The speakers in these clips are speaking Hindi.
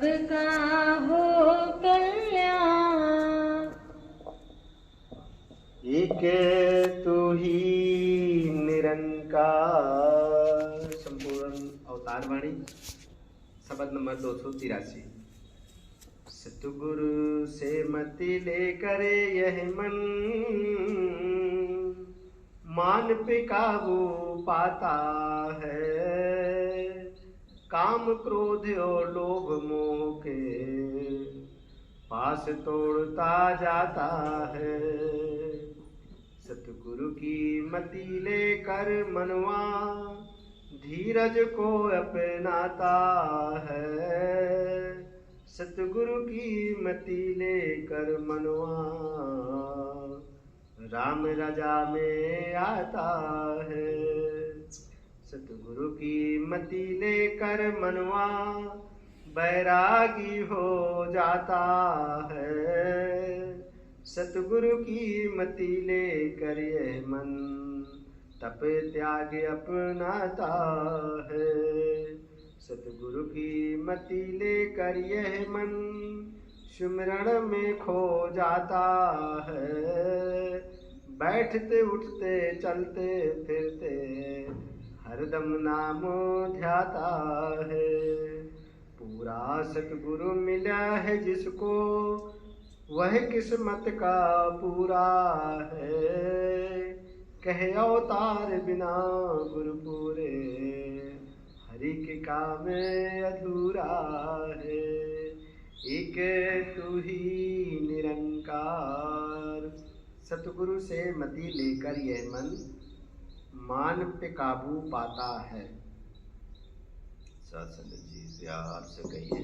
सबका हो कल्याण। एक तू ही निरंकार। संपूर्ण अवतार वाणी शब्द नंबर 283। सतगुरु से मति लेकर यह मन, मान पे काबू पाता है। काम क्रोध और लोभ मोह के पास तोड़ता जाता है। सतगुरु की मति लेकर मनवा धीरज को अपनाता है। सतगुरु की मति लेकर मनवा राम राजा में आता है। सतगुरु की मति लेकर मनवा बैरागी हो जाता है। सतगुरु की मति लेकर यह मन तप त्याग अपनाता है। सतगुरु की मति लेकर यह मन सुमिरण में खो जाता है। बैठते उठते चलते फिरते हरदम नाम ध्याता है। पूरा सतगुरु मिला है जिसको वह किस्मत का पूरा है। कहे अवतार बिना गुरु पूरे हरि के काम अधूरा है। एक तू ही निरंकार। सतगुरु से मति लेकर यह मन मान पे काबू पाता है। सत्संग जी प्यार से कहिए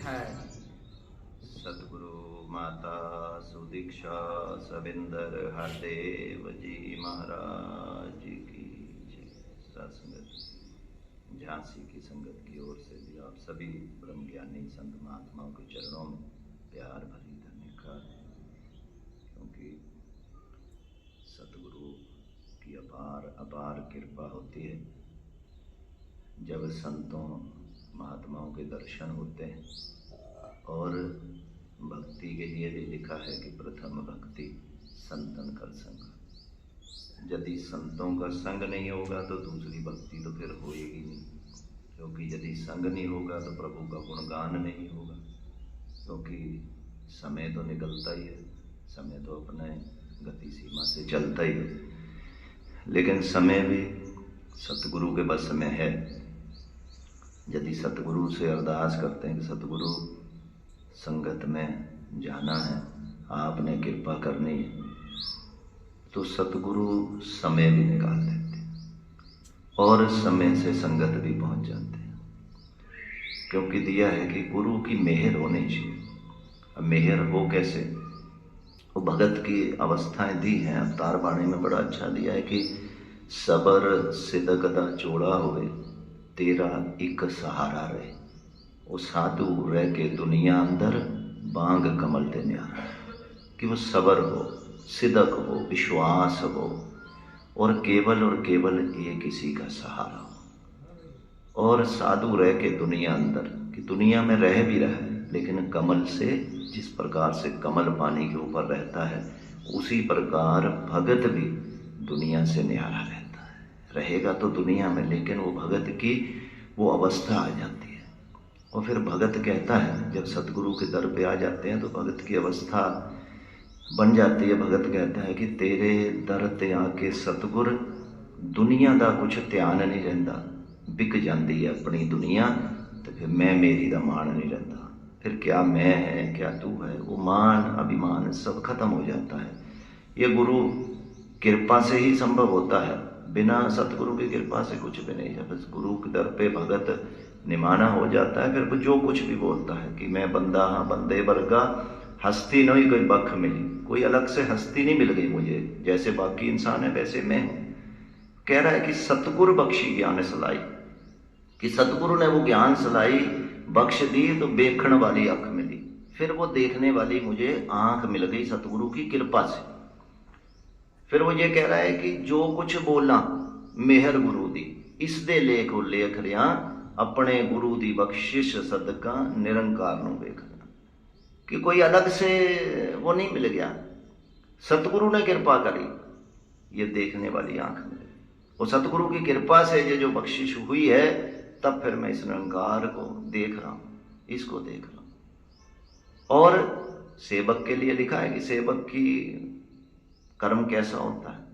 है। सतगुरु माता सुदीक्षा सविंदर हरदेव जी महाराज जी की जय। सत्संगत झांसी की संगत की ओर से भी आप सभी ब्रह्म ज्ञानी संत महात्माओं के चरणों में प्यार भरी धन्यवाद। क्योंकि सतगुरु की अपार कृपा होती है जब संतों महात्माओं के दर्शन होते हैं। और भक्ति के लिए भी लिखा है कि प्रथम भक्ति संतन कर संग। यदि संतों का संग नहीं होगा तो दूसरी भक्ति तो फिर होएगी नहीं। क्योंकि यदि संग नहीं होगा तो प्रभु का गुणगान नहीं होगा। क्योंकि समय तो निकलता ही है, समय तो अपने गति सीमा से चलता ही है, लेकिन समय भी सतगुरु के बस में है। यदि सतगुरु से अरदास करते हैं कि सतगुरु संगत में जाना है, आपने कृपा करनी है, तो सतगुरु समय भी निकाल देते हैं और समय से संगत भी पहुंच जाते हैं। क्योंकि दिया है कि गुरु की मेहर होनी चाहिए। अब मेहर हो कैसे? वो भगत की अवस्थाएं दी हैं अवतार वाणी में, बड़ा अच्छा दिया है कि सबर सिदक दा चोड़ा होए तेरा एक सहारा रहे। वो साधु रह के दुनिया अंदर बांग कमल ते न्यारा। कि वो सबर हो, सिदक हो, विश्वास हो और केवल एक किसी का सहारा हो। और साधु रह के दुनिया अंदर, कि दुनिया में रह भी रहा है लेकिन कमल से, जिस प्रकार से कमल पानी के ऊपर रहता है उसी प्रकार भगत भी दुनिया से न्यारा रहता है। रहेगा तो दुनिया में लेकिन वो भगत की वो अवस्था आ जाती है। और फिर भगत कहता है, जब सतगुरु के दर पे आ जाते हैं तो भगत की अवस्था बन जाती है। भगत कहता है कि तेरे दर ते आके सतगुर दुनिया दा कुछ ध्यान नहीं रहता, बिक जाती है अपनी दुनिया, तो फिर मैं मेरी दा मान नहीं रहता। फिर क्या मैं है क्या तू है, वो मान अभिमान सब खत्म हो जाता है। ये गुरु कृपा से ही संभव होता है, बिना सतगुरु की कृपा से कुछ भी नहीं है। बस गुरु के दर पे भगत निमाना हो जाता है। फिर वो जो कुछ भी बोलता है कि मैं बंदा हाँ बंदे वर्गा, हस्ती नहीं कोई बख मिली, कोई अलग से हस्ती नहीं मिल गई मुझे, जैसे बाकी इंसान है वैसे मैं हूँ। कह रहा है कि सतगुरु बख्शी ज्ञान सलाई, कि सतगुरु ने वो ज्ञान सलाई बख्श दी तो देखने वाली आंख मिली। फिर वो देखने वाली मुझे आंख मिल गई सतगुरु की कृपा से। फिर वो ये कह रहा है कि जो कुछ बोला मेहर गुरु दी, इस दे लेख लेख रिया अपने गुरु दी बख्शिश सदका निरंकार नूं वेखना। कि कोई अलग से वो नहीं मिल गया, सतगुरु ने कृपा करी, ये देखने वाली आंख मिल गई। वो सतगुरु की कृपा से ये जो बख्शिश हुई है, तब फिर मैं इस निरंकार को देख रहा हूं, इसको देख रहा हूं। और सेवक के लिए लिखा है कि सेवक की कर्म कैसा होता है।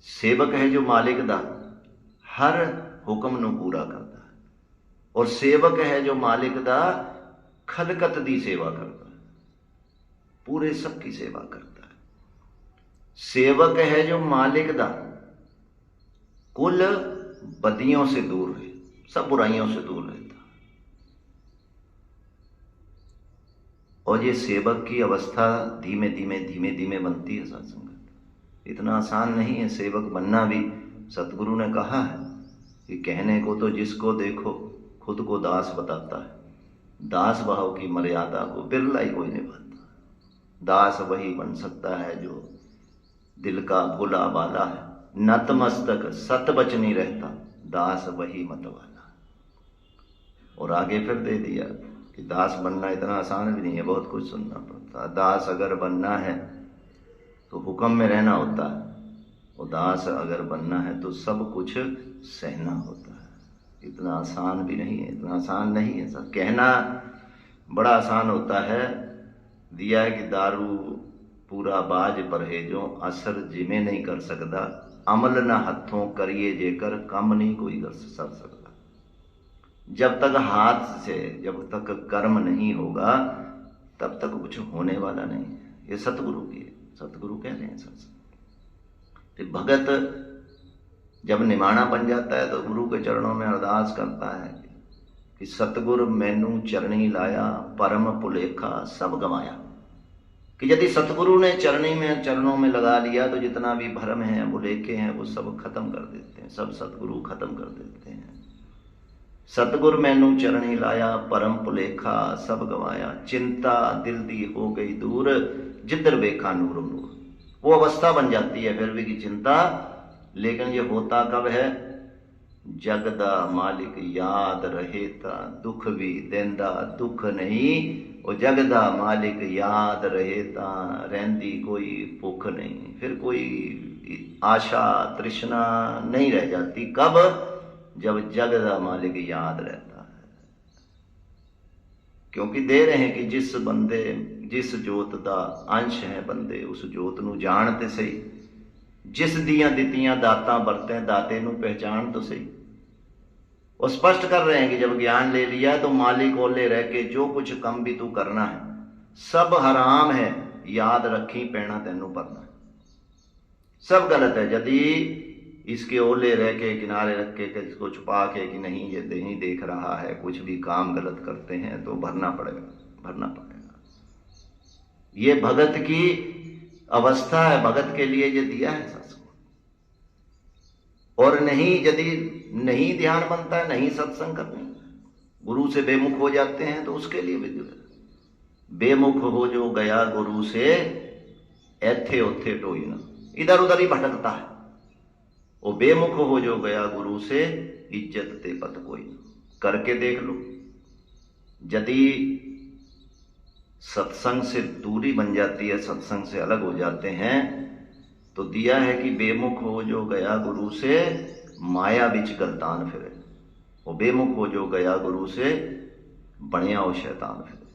सेवक है जो मालिक दा हर हुक्म नूं पूरा करता है, और सेवक है जो मालिक दा खलकत दी सेवा करता है, पूरे सबकी सेवा करता है। सेवक है जो मालिक दा कुल बदियों से दूर रहे, सब बुराइयों से दूर रहता है। और ये सेवक की अवस्था धीमे धीमे बनती है सत्संगत। इतना आसान नहीं है सेवक बनना भी। सतगुरु ने कहा है कि कहने को तो जिसको देखो खुद को दास बताता है, दास भाव की मर्यादा को बिरला ही कोई निभाता। दास वही बन सकता है जो दिल का भोला बाला है, नतमस्तक सत बचनी रहता, दास वही मत वाला। और आगे फिर दे दिया कि दास बनना इतना आसान भी नहीं है, बहुत कुछ सुनना पड़ता है। दास अगर बनना है तो हुक्म में रहना होता है, और दास अगर बनना है तो सब कुछ सहना होता है। इतना आसान भी नहीं है, इतना आसान नहीं है। सब कहना बड़ा आसान होता है। दिया है कि दारू पूरा बाज परहेजों, असर जिमें नहीं कर सकता, अमल ना हथों करिए जेकर, कम नहीं कोई कर सकता। जब तक हाथ से, जब तक कर्म नहीं होगा, तब तक कुछ होने वाला नहीं है। ये सतगुरु की है, सतगुरु कह रहे हैं सत्संग। भगत जब निमाणा बन जाता है तो गुरु के चरणों में अरदास करता है कि सतगुरु मैनू चरणी लाया, परम पुलेखा सब गवाया। कि यदि सतगुरु ने चरणों में लगा लिया तो जितना भी भरम है, बुलेखे हैं, वो सब खत्म कर देते हैं, सब सतगुरु खत्म कर देते हैं। सतगुर मैनू चरणी लाया, परम पुलेखा सब गवाया, चिंता दिल दी हो गई दूर, जिधर वेखा नूर नूर। वो अवस्था बन जाती है फिर भी की चिंता। लेकिन ये होता कब है? जगदा मालिक याद रहेता, दुख भी देंदा दुख नहीं। और जगदा मालिक याद रहेता, रहंदी कोई भुख नहीं। फिर कोई आशा तृष्णा नहीं रह जाती। कब? जब जगदा मालिक याद रहता है। क्योंकि दे रहे हैं कि जिस बंदे जिस जोत दा अंश है बंदे, उस जोत नू जान ते सही। जिस दियां दितियां दातां बरतें, दाते नू पहचान तो सही। और स्पष्ट कर रहे हैं कि जब ज्ञान ले लिया तो मालिक ओले रह के जो कुछ कम भी तू करना है सब हराम है, याद रखी पैना तेनू परना। सब गलत है। यदि इसके ओले रह के किनारे रख के इसको छुपा के कि नहीं ये नहीं देख रहा है, कुछ भी काम गलत करते हैं तो भरना पड़ेगा। ये भगत की अवस्था है, भगत के लिए ये दिया है सत्संग। और नहीं, यदि नहीं ध्यान बनता है, नहीं सत्संग करने, गुरु से बेमुख हो जाते हैं तो उसके लिए भी बेमुख हो जो गया गुरु से, ऐथे ओथे टोई ना, इधर उधर ही भटकता है। वो बेमुख हो जो गया गुरु से, इज्जत ते पत कोई ना। करके देख लो। यदि सत्संग से दूरी बन जाती है, सत्संग से अलग हो जाते हैं, तो दिया है कि बेमुख हो जो गया गुरु से, माया बिच गलतान फिरे। वो बेमुख हो जो गया गुरु से, बनिया हो शैतान फिरे।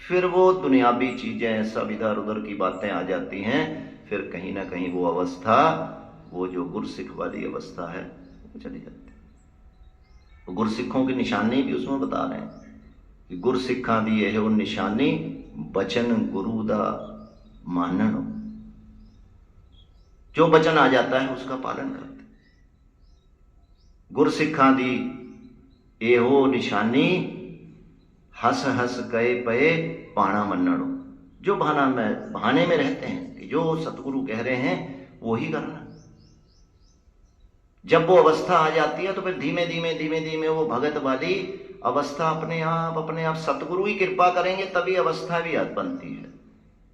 फिर वो दुनियावी चीजें सब इधर उधर की बातें आ जाती हैं। फिर कहीं ना कहीं वो अवस्था, वो जो गुरसिख वाली अवस्था है, वो चली जाती है। गुरसिखों की निशानी भी उसमें बता रहे हैं कि गुरसिखा दी यह वो निशानी, बचन गुरु दा मानन। जो बचन आ जाता है उसका पालन करते। गुरसिखा दी एहो निशानी, हस हस कहे पे पाना मन्नणो। जो बहाने में रहते हैं कि जो सतगुरु कह रहे हैं वो ही करना। जब वो अवस्था आ जाती है तो फिर धीमे धीमे वो भगत वाली अवस्था अपने आप सतगुरु ही कृपा करेंगे तभी अवस्था भी बनती है।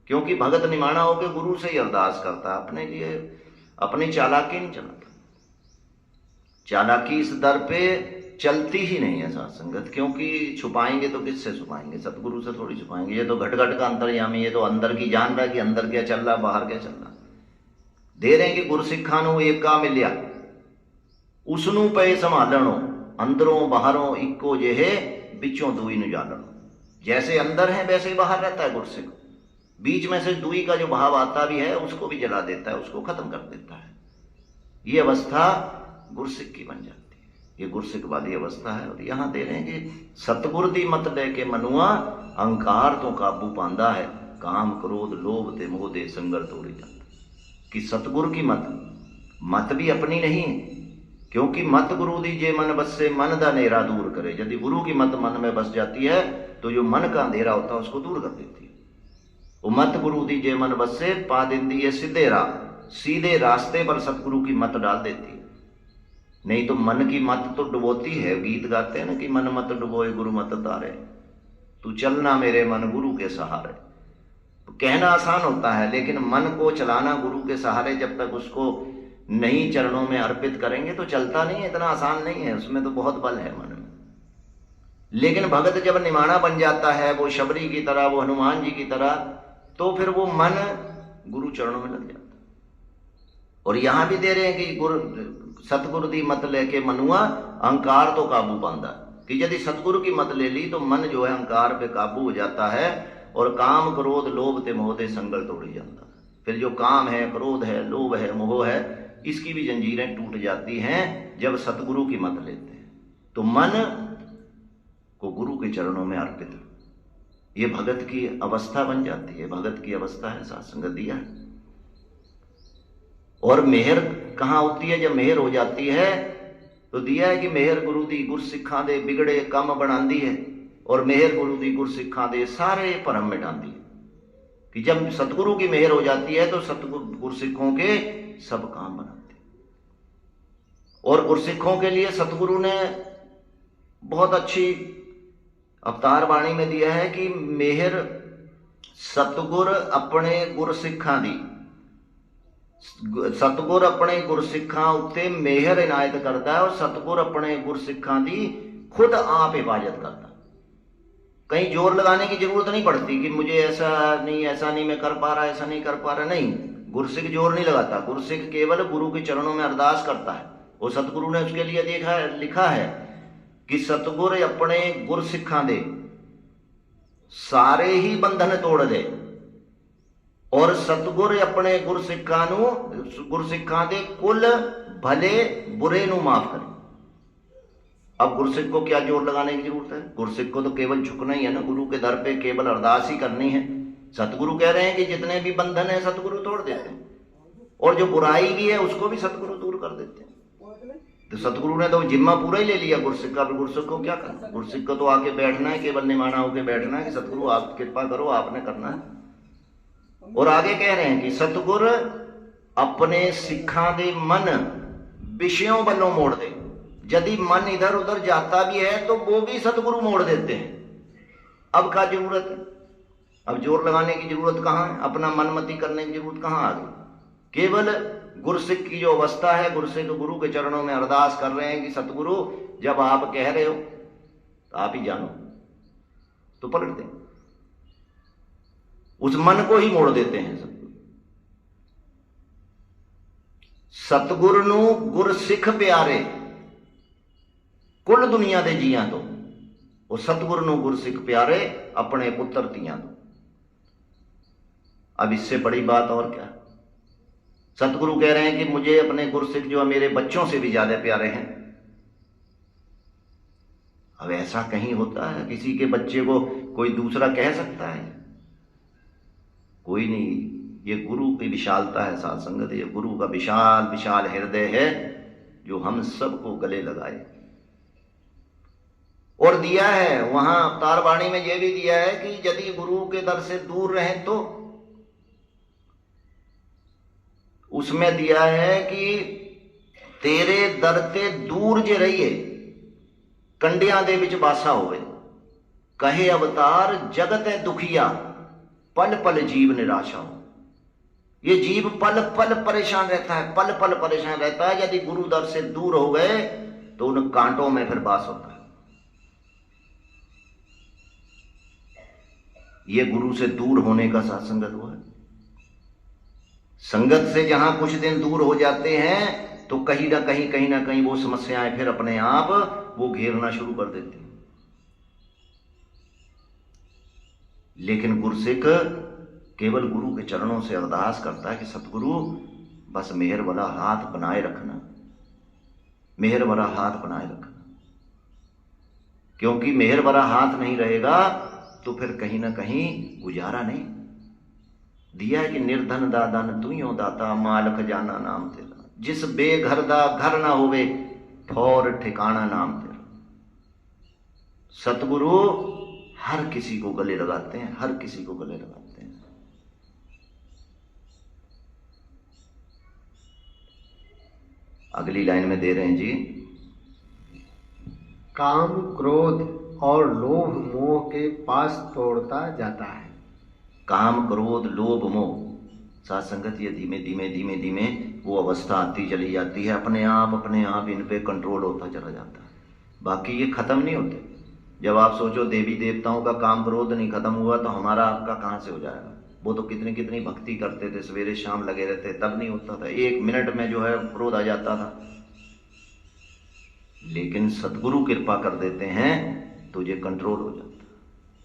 क्योंकि भगत निमाणा होकर गुरु से ही अरदास करता है, अपने लिए अपनी चालाकी नहीं चलाता। चालाकी इस दर पे चलती ही नहीं है साथ संगत, क्योंकि छुपाएंगे तो किससे छुपाएंगे? सतगुरु से थोड़ी छुपाएंगे। ये तो घट घट का अंतर्यामी, ये तो अंदर की जान रहा है कि अंदर क्या चल रहा, बाहर क्या चल रहा। दे रहे हैं कि गुरसिखा नू एका मिलिया, उसनू पे संभालनो, अंदरों बाहरों इक्को जेहे, बिचों दुई नू जालनो। जैसे अंदर है वैसे ही बाहर रहता है गुरसिख। बीच में से दुई का जो भाव आता भी है उसको भी जला देता है, उसको खत्म कर देता है। ये अवस्था गुरसिख की बन जाती है, ये गुरसिख वाली अवस्था है। और यहां दे रहे हैं कि सतगुर दी मत लेके मनुआ, अहंकार तो काबू पांदा है, काम क्रोध लोभ ते मोह दे संगल तोड़ी जाता। कि सतगुरु की मत भी अपनी नहीं है, क्योंकि मत गुरु दी जे मन बसे मन दा अंधेरा दूर करे। यदि गुरु की मत मन में बस जाती है तो जो मन का अंधेरा होता है उसको दूर कर देती है। वो मत गुरु दी जे मन बसे पा दिंदी है सीधे राह, सीधे रास्ते पर सतगुरु की मत डाल देती है। नहीं तो मन की मत तो डुबोती है। गीत गाते हैं ना कि मन मत डुबोए गुरु मत तारे, तू चलना मेरे मन गुरु के सहारे। तो कहना आसान होता है, लेकिन मन को चलाना गुरु के सहारे जब तक उसको नहीं चरणों में अर्पित करेंगे तो चलता नहीं है। इतना आसान नहीं है, उसमें तो बहुत बल है मन में। लेकिन भगत जब निमाणा बन जाता है, वो शबरी की तरह, वो हनुमान जी की तरह, तो फिर वो मन गुरु चरणों में लग जाता है। और यहां भी दे रहे हैं कि सतगुरु दी मत लेके मनुआ, अहंकार तो काबू पांदा। कि यदि सतगुरु की मत ले ली तो मन जो है अहंकार पे काबू हो जाता है, और काम क्रोध लोभ ते मोह दे संगल तोड़ी जाता है। फिर जो काम है, क्रोध है, लोभ है, मोह है, इसकी भी जंजीरें टूट जाती हैं जब सतगुरु की मत लेते हैं। तो मन को गुरु के चरणों में अर्पित, ये भगत की अवस्था बन जाती है। भगत की अवस्था है, सत्संग दिया है। और मेहर कहां होती है? जब मेहर हो जाती है तो दिया है कि मेहर गुरु दी गुरसिखा दे बिगड़े कम बनांदी है, और मेहर गुरु दी गुरसिखा दे सारे भरम मिटांदी है। कि जब सतगुरु की मेहर हो जाती है तो सतगुरु गुरसिखों के सब काम बनाते हैं। और गुरसिखों के लिए सतगुरु ने बहुत अच्छी अवतार वाणी में दिया है कि मेहर सतगुर अपने गुरसिखा दी, सतगुर अपने गुरसिखा उत्ते मेहर इनायत करता है, और सतगुर अपने गुरसिखा दी खुद आप हिफाजत करता है। कहीं जोर लगाने की जरूरत नहीं पड़ती कि मुझे ऐसा नहीं मैं कर पा रहा, ऐसा नहीं कर पा रहा। नहीं, गुरसिख जोर नहीं लगाता। गुरसिख केवल गुरु के चरणों में अरदास करता है। और सतगुरु ने उसके लिए लिखा है कि सतगुर अपने गुरसिखा दे सारे ही बंधन तोड़ दे, और सतगुर अपने गुरसिखा दे कुल भले बुरे नू माफ करे। अब गुरसिख को क्या जोर लगाने की जरूरत है? गुरसिख को तो केवल झुकना ही है ना, गुरु के दर पे केवल अरदास ही करनी है। सतगुरु कह रहे हैं कि जितने भी बंधन है सतगुरु तोड़ देते हैं, और जो बुराई भी है उसको भी सतगुरु दूर कर देते हैं। तो सतगुरु ने तो जिम्मा पूरा ही ले लिया गुरसिख का। गुरसिख को क्या करना? गुरसिख को तो आके बैठना है, केवल निमाना होके बैठना है कि सतगुरु आप कृपा करो, आपने करना है। और आगे कह रहे हैं कि सतगुर अपने सिखा दे मन विषयों वालों मोड़ दे। यदि मन इधर उधर जाता भी है तो वो भी सतगुरु मोड़ देते हैं। अब क्या जरूरत है? अब जोर लगाने की जरूरत कहां है? अपना मनमति करने की जरूरत कहां आ गई? केवल गुरसिख की जो अवस्था है, गुरसिख गुरु के चरणों में अरदास कर रहे हैं कि सतगुरु जब आप कह रहे हो तो आप ही जानो, तो पलट दें। उस मन को ही मोड़ देते हैं सतगुरु। सतगुरु नू गुरसिख प्यारे कुल दुनिया दे जियां तो, और सतगुरु नू गुरसिख प्यारे अपने पुत्र तियां तो। अब इससे बड़ी बात और क्या? सतगुरु कह रहे हैं कि मुझे अपने गुरसिख जो मेरे बच्चों से भी ज्यादा प्यारे हैं। अब ऐसा कहीं होता है? किसी के बच्चे को कोई दूसरा कह सकता है? कोई नहीं। ये गुरु की विशालता है साध संगत। ये गुरु का विशाल विशाल हृदय है जो हम सबको गले लगाए। और दिया है वहां अवतार वाणी में यह भी दिया है कि यदि गुरु के दर से दूर रहे तो उसमें दिया है कि तेरे दर ते दूर जे रहिए कंडियां दे विच बासा होवे, कहे अवतार जगत है दुखिया पल पल जीव निराशा हो। ये जीव पल पल परेशान रहता है, पल पल परेशान रहता है। यदि गुरु दर से दूर हो गए तो उन कांटों में फिर वास होता है। ये गुरु से दूर होने का सत्संगत हुआ है। संगत से जहां कुछ दिन दूर हो जाते हैं तो कहीं ना कहीं वो समस्याएं फिर अपने आप वो घेरना शुरू कर देती हैं। लेकिन गुरसिख केवल गुरु के चरणों से अरदास करता है कि सतगुरु बस मेहर वाला हाथ बनाए रखना, मेहर वाला हाथ बनाए रखना। क्योंकि मेहर वाला हाथ नहीं रहेगा तो फिर कहीं ना कहीं गुजारा नहीं। दिया है कि निर्धन दादन तू ही दाता, माल खजाना नाम तेरा, जिस बेघर दा घर ना होवे, ठौर ठिकाना नाम तेरा। सतगुरु हर किसी को गले लगाते हैं, हर किसी को गले लगाते हैं। अगली लाइन में दे रहे हैं जी, काम क्रोध और लोभ मोह के पास तोड़ता जाता है। काम क्रोध लोभ मोह साथ संगत ये धीमे धीमे वो अवस्था आती चली जाती है, अपने आप इन पे कंट्रोल होता चला जाता है। बाकी ये खत्म नहीं होते। जब आप सोचो देवी देवताओं का काम क्रोध नहीं खत्म हुआ तो हमारा आपका कहां से हो जाएगा। वो तो कितनी भक्ति करते थे, सवेरे शाम लगे रहते, तब नहीं होता था। 1 मिनट में जो है क्रोध आ जाता था। लेकिन सतगुरु कृपा कर देते हैं तो ये कंट्रोल हो जाता है।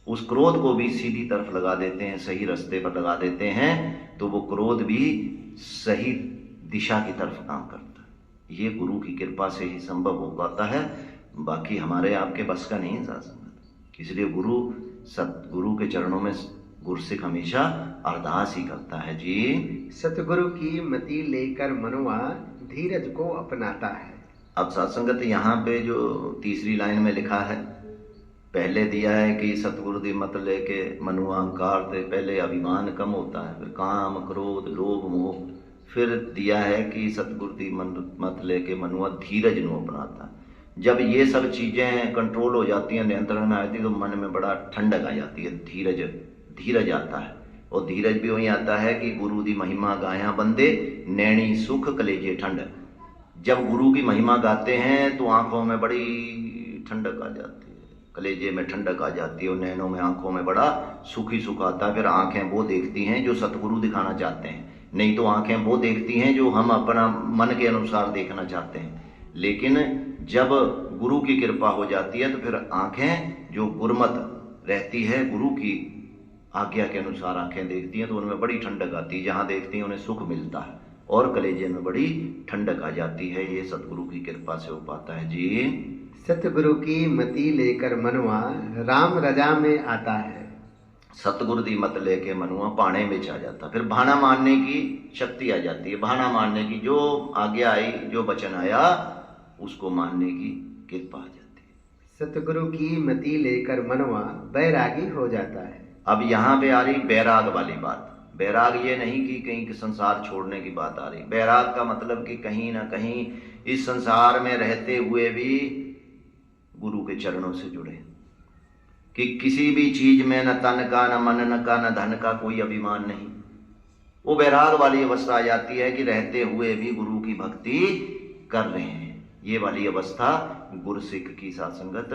उस क्रोध को भी सीधी तरफ लगा देते हैं, सही रास्ते पर लगा देते हैं, तो वो क्रोध भी सही दिशा की तरफ काम करता है। ये गुरु की कृपा से ही संभव हो पाता है, बाकी हमारे आपके बस का नहीं है संगत। इसलिए सतगुरु के चरणों में गुरसिख हमेशा अरदास ही करता है जी। सतगुरु की मति लेकर मनवा धीरज को अपनाता है। अब सत्संगत यहाँ पे जो तीसरी लाइन में लिखा है, पहले दिया है कि सतगुरु दी मत लेके मनुआ अहंकार से पहले अभिमान कम होता है, फिर काम क्रोध लोभ मोह, फिर दिया है कि सतगुरु दी मत लेके मनुआ धीरज नु अपनाता है। जब ये सब चीजें कंट्रोल हो जाती हैं, नियंत्रण में आती है, तो मन में बड़ा ठंडक आ जाती है, धीरज आता है। और धीरज भी वही आता है कि गुरु दी महिमा गाया बंदे, नैनी सुख कलेजे ठंड। जब गुरु की महिमा गाते हैं तो आंखों में बड़ी ठंडक आ जाती है, कलेजे में ठंडक आ जाती है, और नैनों में आंखों में बड़ा सुख ही सुख आता है। फिर आंखें वो देखती हैं जो सतगुरु दिखाना चाहते हैं, नहीं तो आंखें वो देखती हैं जो हम अपना मन के अनुसार देखना चाहते हैं। लेकिन जब गुरु की कृपा हो जाती है तो फिर आंखें जो गुरमत रहती है, गुरु की आज्ञा के अनुसार आंखें देखती हैं, तो उनमें बड़ी ठंडक आती है। जहां देखती हैं उन्हें सुख मिलता है और कलेजे में बड़ी ठंडक आ जाती है। ये सतगुरु की कृपा से हो पाता है जी। सतगुरु की मति लेकर मनवा राम रजा में आता है। सतगुरु दी मत लेके मनुआ पाने में आ जाता, फिर भाना मानने की शक्ति आ जाती है। भाना मानने की, जो आज्ञा आई, जो वचन आया, उसको मानने की कृपा आ जाती है। सतगुरु की मति लेकर मनवा बैरागी हो जाता है। अब यहाँ पे आ रही बैराग वाली बात। बैराग ये नहीं कि कहीं संसार छोड़ने की बात आ रही। बैराग का मतलब कि कहीं ना कहीं इस संसार में रहते हुए भी गुरु के चरणों से जुड़े, कि किसी भी चीज में न तन का, न मन न का, न धन का कोई अभिमान नहीं। वो बैराग वाली अवस्था आ जाती है कि रहते हुए भी गुरु की भक्ति कर रहे हैं। ये वाली अवस्था गुरसिख की सात्संगत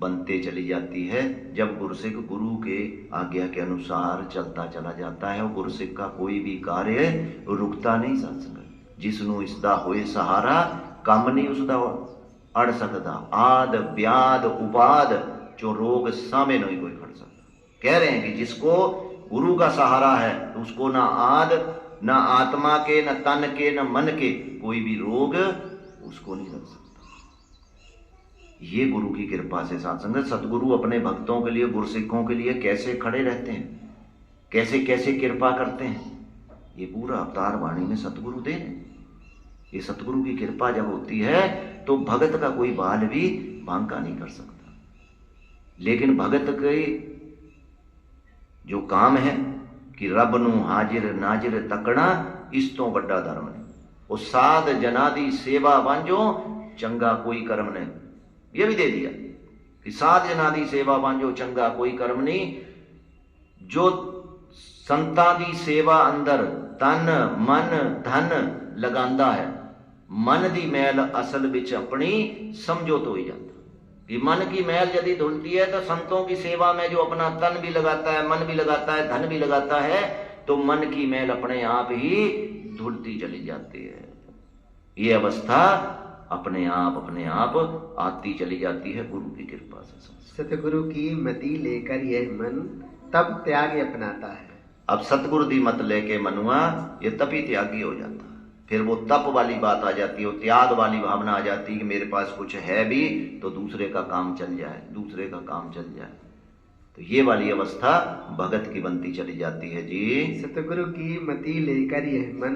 बनते चली जाती है। जब गुरसिख गुरु के आज्ञा के अनुसार चलता चला जाता है, और गुरसिख का कोई भी कार्य रुकता नहीं सात्संगत। जिसनु इसदा होए सहारा, कम नहीं उसदा अड़ सकता। आद व्याध उपाद जो रोग सामे नहीं कोई खड़ सकता। कह रहे हैं कि जिसको गुरु का सहारा है तो उसको ना आद, ना आत्मा के, न तन के, न मन के कोई भी रोग उसको नहीं लग सकता। ये गुरु की कृपा से सात्संगत। सतगुरु अपने भक्तों के लिए, गुरसिखों के लिए कैसे खड़े रहते हैं, कैसे कैसे कृपा करते हैं, ये पूरा अवतार वाणी में सतगुरु दे रहे हैं। ये सतगुरु की कृपा जब होती है तो भगत का कोई बाल भी बांका नहीं कर सकता। लेकिन भगत के जो काम है कि रब नू हाजिर नाजिर तकना, इस तो बड़ा धर्म ने। वो साध जना दी सेवा वांझो, चंगा कोई कर्म नहीं। ये भी दे दिया कि साध जना दी सेवा वांझो, चंगा कोई कर्म नहीं। जो संतां दी सेवा अंदर तन मन धन लगांदा है, मन दी मैल असल विच अपनी समझो तो ही जाता। कि मन की मैल यदि धुलती है तो संतों की सेवा में जो अपना तन भी लगाता है, मन भी लगाता है, धन भी लगाता है, तो मन की मैल अपने आप ही धुलती चली जाती है। ये अवस्था अपने आप आती चली जाती है गुरु की कृपा से। सतगुरु की मति लेकर यह मन तब त्याग अपनाता है। अब सतगुरु दी मत लेके मनुआ ये तभी त्यागी हो जाता है। फिर वो तप वाली बात आ जाती है, वो त्याग वाली भावना आ जाती है कि मेरे पास कुछ है भी तो दूसरे का काम चल जाए, दूसरे का काम चल जाए। तो ये वाली अवस्था भगत की बनती चली जाती है जी। सतगुरु की मति लेकर यह मन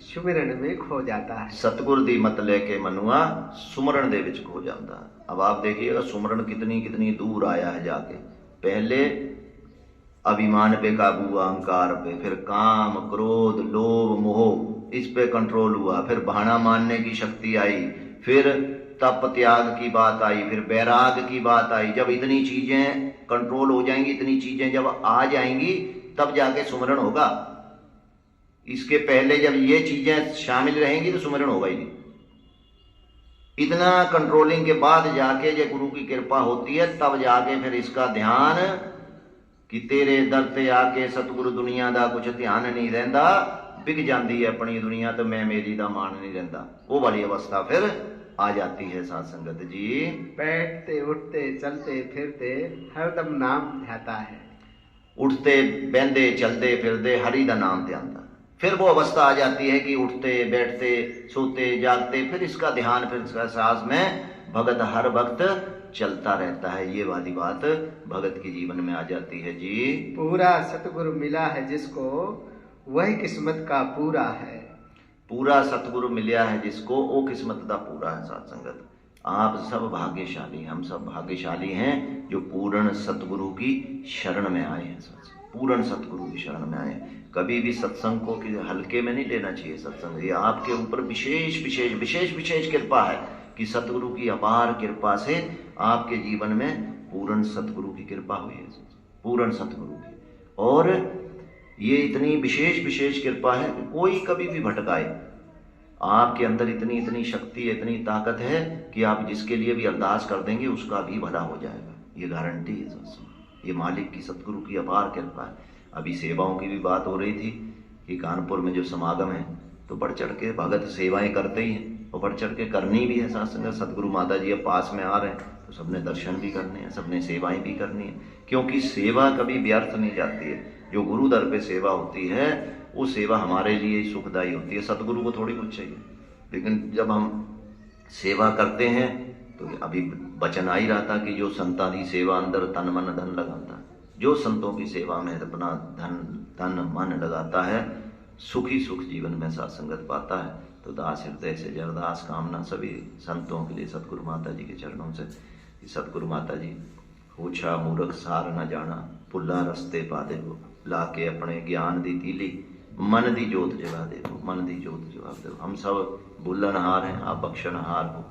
सुमिरन में खो जाता है। सतगुरु दी मत लेके मनुआ सुमरण दे विच खो जाता है। अब आप देखिएगा सुमरण कितनी कितनी दूर आया है जाके। पहले अभिमान पे काबू हुआ, अहंकार पे, फिर काम, क्रोध, लोभ, मोह इस पे कंट्रोल हुआ, फिर भाना मानने की शक्ति आई, फिर तप त्याग की बात आई, फिर वैराग की बात आई। जब इतनी चीजें कंट्रोल हो जाएंगी, इतनी चीजें जब आ जाएंगी तब जाके सुमरण होगा। इसके पहले जब ये चीजें शामिल रहेंगी तो सुमरण होगा ही नहीं। इतना कंट्रोलिंग के बाद जाके जब गुरु की कृपा होती है तब जाके फिर इसका ध्यान कि तेरे दर ते आके सतगुरु दुनिया दा कुछ ध्यान नहीं रहता, बिक जाती है अपनी दुनिया तो मैं मेरी दा मान नहीं रहता। वो वाली अवस्था फिर आ जाती है साध संगत जी। बैठते उठते चलते फिरते हरदम नाम ध्याता है। उठते बहते चलते फिरते हरि दा नाम ध्याता। फिर वो अवस्था आ जाती है कि उठते बैठते सोते जागते फिर इसका ध्यान, फिर इसका सांस में भगत हर वक्त चलता रहता है। ये वाली बात भगत के जीवन में आ जाती है जी। पूरा सतगुरु मिला है जिसको वही किस्मत का पूरा है। पूरा सतगुरु मिला है जिसको वो किस्मत का पूरा है। साथ संगत आप सब भाग्यशाली, हम सब भाग्यशाली हैं जो पूर्ण सतगुरु की शरण में आए हैं। पूर्ण सतगुरु की शरण में आए। कभी भी सत्संग को हल्के में नहीं लेना चाहिए। सत्संग ये आपके ऊपर विशेष विशेष विशेष विशेष कृपा है कि सतगुरु की अपार कृपा से आपके जीवन में पूर्ण सतगुरु की कृपा हुई है। पूर्ण सतगुरु की, और ये इतनी विशेष विशेष कृपा है कि कोई कभी भी भटकाए। आपके अंदर इतनी इतनी शक्ति, इतनी ताकत है कि आप जिसके लिए भी अरदास कर देंगे उसका भी भला हो जाएगा। ये गारंटी है। ये मालिक की सतगुरु की अपार कृपा है। अभी सेवाओं की भी बात हो रही थी कि कानपुर में जो समागम है तो बढ़ चढ़ के भगत सेवाएं करते ही हैं और बढ़ चढ़ के करनी भी है। साथ संगत सतगुरु माता जी अब पास में आ रहे हैं तो सबने दर्शन भी करने हैं, सबने सेवाएं भी करनी है, क्योंकि सेवा कभी व्यर्थ नहीं जाती है। जो गुरु दर पे सेवा होती है वो सेवा हमारे लिए सुखदायी होती है। सतगुरु को थोड़ी कुछ चाहिए, लेकिन जब हम सेवा करते हैं तो अभी वचन आ ही रहा था कि जो संतां दी सेवा अंदर तन मन धन लगाता है, जो संतों की सेवा में अपना तन मन लगाता है सुखी सुख जीवन में सत्संगत पाता है। तो दास हृदय से जरदास कामना सभी संतों के लिए सतगुरु माता जी के चरणों से। सतगुरु माता जी पूछा मूर्ख सार न जाना, भुला रस्ते पा दे वो, ला के अपने ज्ञान दी तीली मन दी जोत जगा दे वो, मन दी जोत जगा दे। हम सब भुलनहार हैं, आप बख्शनहार हो।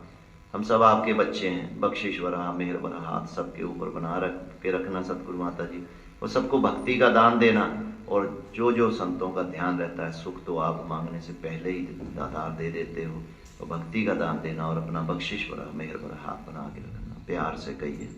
हम सब आपके बच्चे हैं, बख्शिश वरा मेहर वरा हाथ सबके ऊपर बना के रखना सतगुरु माता जी, और सबको भक्ति का दान देना। और जो जो संतों का ध्यान रहता है सुख तो आप मांगने से पहले ही दातार दे देते हो, और भक्ति का दान देना और अपना बख्शिश वरा मेहर वरा हाथ बना के रखना। प्यार से कहिए।